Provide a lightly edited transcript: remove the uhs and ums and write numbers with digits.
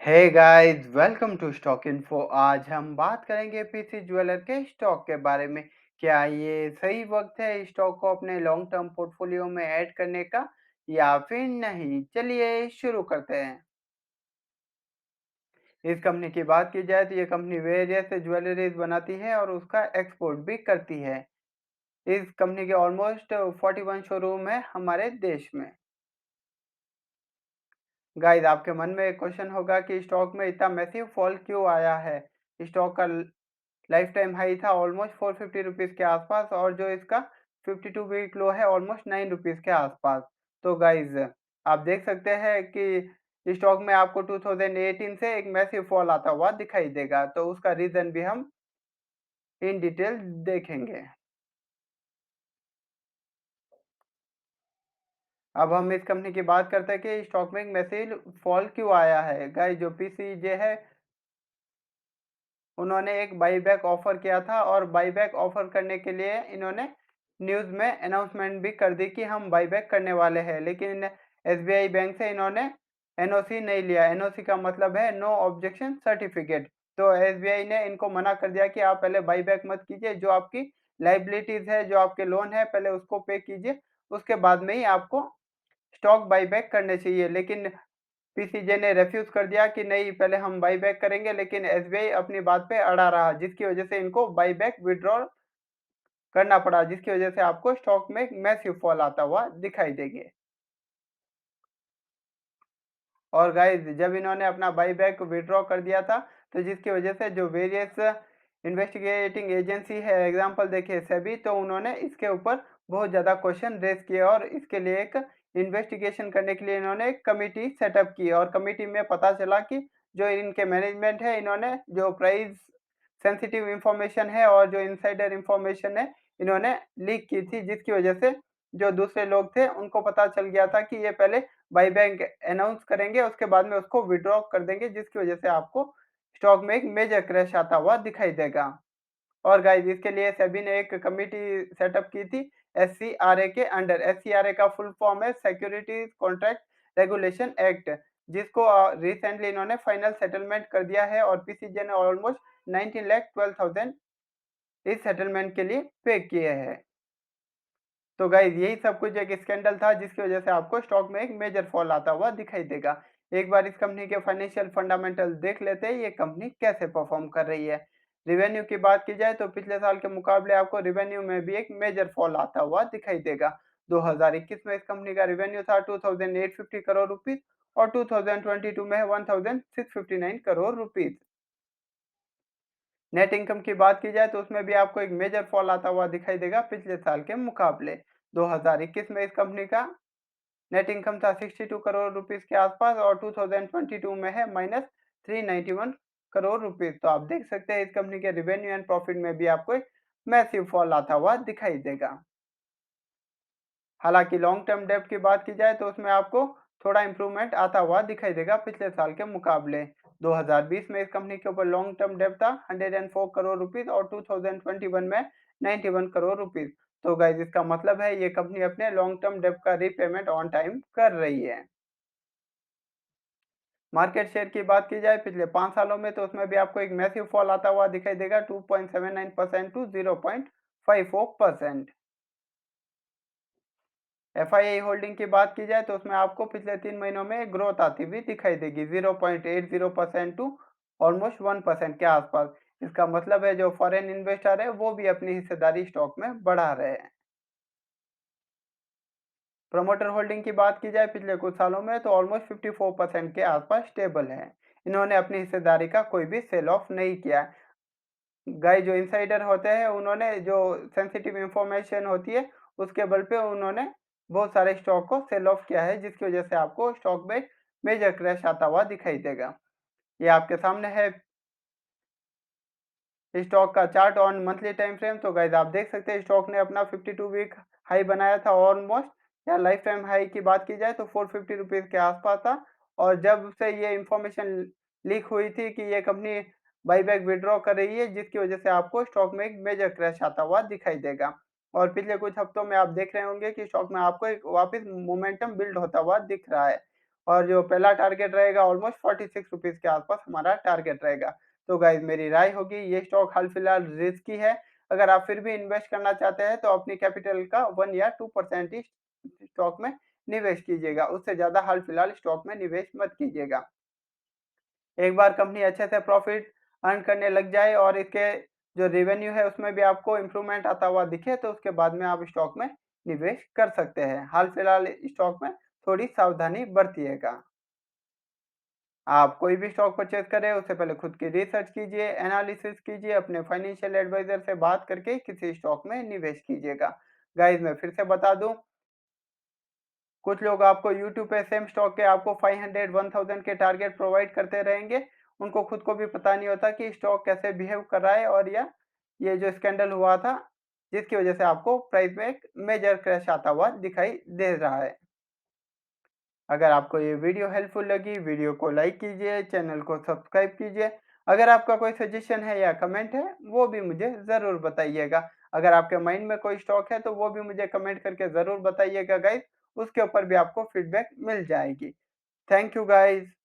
Hey guys, welcome to stock info. आज हम बात करेंगे पीसी ज्वेलर के स्टॉक के बारे में। क्या ये सही वक्त है स्टॉक को अपने लॉन्ग टर्म पोर्टफोलियो में ऐड करने का या फिर नहीं? चलिए शुरू करते हैं। इस कंपनी की बात की जाए तो ये कंपनी वेरियस ज्वेलरीज बनाती है और उसका एक्सपोर्ट भी करती है। इस कंपनी के ऑलमोस्ट 41 शोरूम है हमारे देश में। गाइस, आपके मन में एक क्वेश्चन होगा कि स्टॉक में इतना मैसिव फॉल क्यों आया है। स्टॉक का लाइफ टाइम हाई था ऑलमोस्ट 450 रुपीज़ के आसपास और जो इसका 52 वीक लो है ऑलमोस्ट 9 रुपीज़ के आसपास। तो गाइज, आप देख सकते हैं कि स्टॉक में आपको 2018 से एक मैसिव फॉल आता हुआ दिखाई देगा। तो उसका रीजन भी हम इन डिटेल देखेंगे। अब हम इस कंपनी की बात करते हैं कि स्टॉक में एक मैसिव फॉल क्यों आया है। गाइज, जो पीसीजे है उन्होंने एक बाईबैक ऑफर किया था और बाईबैक ऑफर करने के लिए इन्होंने न्यूज़ में अनाउंसमेंट भी कर दी कि हम बाईबैक करने वाले हैं, लेकिन एसबीआई बैंक से इन्होंने एनओसी नहीं लिया। एनओसी का मतलब है नो ऑब्जेक्शन सर्टिफिकेट। तो एसबीआई ने इनको मना कर दिया कि आप पहले बाईबैक मत कीजिए, जो आपकी लाइबिलिटीज है, जो आपके लोन है, पहले उसको पे कीजिए, उसके बाद में ही आपको स्टॉक बाईबैक करने चाहिए। लेकिन पीसीजे ने रेफ्यूज कर दिया कि नहीं, पहले हम बाईबैक करेंगे, लेकिन एसबीआई अपनी बात पे अड़ा रहा, जिसकी वजह से इनको बाईबैक विड्रॉल करना पड़ा, जिसकी वजह से आपको स्टॉक में एक मैसिव फॉल आता हुआ दिखाई देंगे। और गाइस, जब इन्होंने अपना बाईबैक विड्रॉ कर दिया था, तो जिसकी वजह से जो वेरियस इन्वेस्टिगेटिंग एजेंसी है, एग्जांपल देखिए सेबी, तो उन्होंने इसके ऊपर बहुत ज़्यादा क्वेश्चन रेज किए और इसके लिए एक इन्वेस्टिगेशन करने के लिए इन्होंने एक कमिटी सेटअप की और कमिटी में पता चला कि जो इनके मैनेजमेंट है, इन्होंने जो प्राइस सेंसिटिव इंफॉर्मेशन है और जो इनसाइडर इंफॉर्मेशन है, इन्होंने लीक की थी, जिसकी वजह से जो दूसरे लोग थे उनको पता चल गया था कि ये पहले बाईबैक अनाउंस करेंगे, उसके बाद में उसको विथड्रॉ कर देंगे, जिसकी वजह से आपको स्टॉक में एक मेजर क्रैश आता हुआ दिखाई देगा। और गाइस, इसके लिए सेबी ने एक कमिटी सेटअप की थी एससीआरए के अंडर। एससीआरए का फुल फॉर्म है सिक्योरिटीज कॉन्ट्रैक्ट रेगुलेशन एक्ट, जिसको रिसेंटली इन्होंने फाइनल सेटलमेंट कर दिया है और पीसीजे ने ऑलमोस्ट 19,12,000 इस सेटलमेंट के लिए पे किए हैं। तो गाइस, यही सब कुछ एक स्कैंडल था, जिसकी वजह से आपको स्टॉक में एक मेजर फॉल आता हुआ दिखाई देगा। एक बार इस कंपनी के फाइनेंशियल फंडामेंटल देख लेते हैं, ये कंपनी कैसे परफॉर्म कर रही है। रिवेन्यू की बात की जाए तो पिछले साल के मुकाबले आपको रिवेन्यू में भी एक मेजर फॉल आता हुआ दिखाई देगा। 2021 में इस कंपनी का रिवेन्यू था 2850 करोड़ रुपीज और 2022 में 1659 करोड़ रुपीज। नेट इनकम की बात की जाए तो उसमें भी आपको एक मेजर फॉल आता हुआ दिखाई देगा पिछले साल के मुकाबले। 2021 में इस कंपनी का नेट इनकम था 62 करोड़ रुपीस के आसपास और 2022 में है माइनस 391 करोड़ रुपीस। तो आप देख सकते हैं इस कंपनी के रिवेन्यू एंड प्रॉफिट में भी आपको एक मैसिव फॉल आता हुआ दिखाई देगा। हालांकि लॉन्ग टर्म डेब्ट की बात की जाए तो उसमें आपको थोड़ा इंप्रूवमेंट आता हुआ दिखाई देगा पिछले साल के मुकाबले। 2020 में इस कंपनी के ऊपर लॉन्ग टर्म डेब्ट था 104 करोड़ रुपीस और 2021 में 91 करोड़ रुपीस। तो गाइस, इसका मतलब है ये कंपनी अपने लॉन्ग टर्म डेब्ट का रीपेमेंट ऑन टाइम कर रही है। मार्केट शेयर की बात की जाए पिछले 5 सालों में तो उसमें भी आपको एक मैसिव फॉल आता हुआ दिखाई देगा 2.79% टू 0.54%। एफआईआई होल्डिंग की बात की जाए तो उसमें आपको पिछले 3 महीनों में ग्रोथ आती हुई दिखाई देगी 0.80% टू ऑलमोस्ट 1% के आसपास। इसका मतलब है जो फॉरेन इन्वेस्टर है वो भी अपनी हिस्सेदारी स्टॉक में बढ़ा रहे हैं। प्रमोटर होल्डिंग की बात की जाए पिछले कुछ सालों में तो ऑलमोस्ट 54% के आसपास स्टेबल है। इन्होंने अपनी हिस्सेदारी का कोई भी सेल ऑफ नहीं किया। गाइस, जो इनसाइडर होते हैं उन्होंने जो सेंसिटिव इंफॉर्मेशन होती है उसके बल पे उन्होंने बहुत सारे स्टॉक को सेल ऑफ किया है, जिसकी वजह से आपको स्टॉक में मेजर क्रैश आता हुआ दिखाई देगा। ये आपके सामने है स्टॉक का chart on monthly time frame. तो गाइस, आप देख सकते हैं स्टॉक ने अपना 52 वीक हाई बनाया था ऑलमोस्ट, या लाइफ टाइम हाई की बात की जाए तो 450 रुपीज के आसपास था। और जब से ये इंफॉर्मेशन लीक हुई थी कि ये कंपनी बाईबैक विड्रॉ कर रही है, जिसकी वजह से आपको स्टॉक में एक मेजर क्रैश आता हुआ दिखाई देगा। और पिछले कुछ हफ्तों में आप देख रहे होंगे कि स्टॉक में आपको एक वापस मोमेंटम बिल्ड होता हुआ दिख रहा है। और जो पहला टारगेट रहेगा ऑलमोस्ट 46 रुपीज़ के आसपास हमारा टारगेट रहेगा। तो गाइज़ मेरी राय होगी ये स्टॉक हाल-फिलहाल रिस्की है। अगर आप फिर भी इन्वेस्ट करना चाहते हैं तो अपनी कैपिटल का 1 या 2% ही स्टॉक में निवेश कीजिएगा। उससे ज़्यादा हाल-फिलहाल स्टॉक में निवेश मत कीजिएगा। एक बार कंपनी अच्छे से प्रॉफिट अर्न करने लग जाए और इसके जो रेवेन्यू है उसमें भी आपको इम्प्रूवमेंट आता हुआ दिखे तो उसके बाद में आप स्टॉक में निवेश कर सकते हैं। हाल-फिलहाल स्टॉक में थोड़ी सावधानी बरतिएगा। आप कोई भी स्टॉक परचेज़ करें उससे पहले खुद की रिसर्च कीजिए, एनालिसिस कीजिए, अपने फाइनेंशियल एडवाइज़र से बात करके किसी स्टॉक में निवेश कीजिएगा। गाइज़ मैं फिर से बता दूँ, कुछ लोग आपको यूट्यूब पे सेम स्टॉक के आपको 500, 1000 के टारगेट प्रोवाइड करते रहेंगे। उनको खुद को भी पता नहीं होता कि स्टॉक कैसे बिहेव कर रहा है और या ये जो स्कैंडल हुआ था, जिसकी वज़ह से आपको प्राइस में एक मेजर क्रैश आता हुआ दिखाई दे रहा है। अगर आपको ये वीडियो हेल्पफुल लगी, वीडियो को लाइक कीजिए, चैनल को सब्सक्राइब कीजिए। अगर आपका कोई सजेशन है या कमेंट है, वो भी मुझे ज़रूर बताइएगा। अगर आपके माइंड में कोई स्टॉक है, तो वो भी मुझे कमेंट करके ज़रूर बताइएगा गाइज़, उसके ऊपर भी आपको फीडबैक मिल जाएगी। Thank you guys.